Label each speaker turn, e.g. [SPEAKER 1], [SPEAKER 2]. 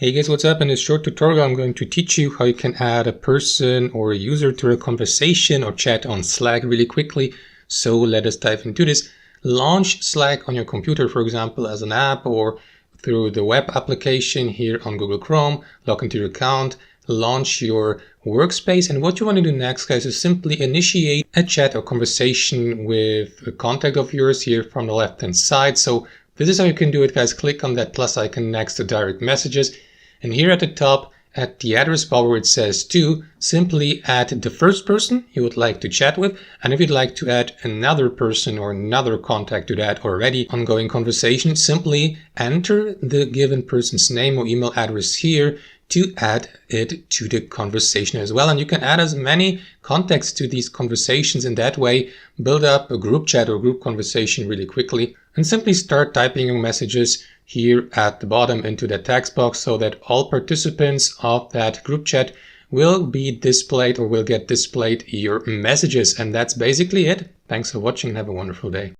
[SPEAKER 1] Hey guys, what's up? In this short tutorial, I'm going to teach you how you can add a person or a user to a conversation or chat on Slack really quickly. So let us dive into this. Launch Slack on your computer, for example, as an app or through the web application here on Google Chrome. Log into your account, launch your workspace. And what you want to do next, guys, is simply initiate a chat or conversation with a contact of yours here from the left-hand side. So this is how you can do it, guys. Click on that plus icon next to direct messages. And here at the top, at the address bar where it says to, simply add the first person you would like to chat with. And if you'd like to add another person or another contact to that already ongoing conversation, simply enter the given person's name or email address here to add it to the conversation as well. And you can add as many contacts to these conversations in that way, build up a group chat or group conversation really quickly, and simply start typing your messages here at the bottom into the text box so that all participants of that group chat will be displayed or will get displayed your messages. And that's basically it. Thanks for watching and have a wonderful day.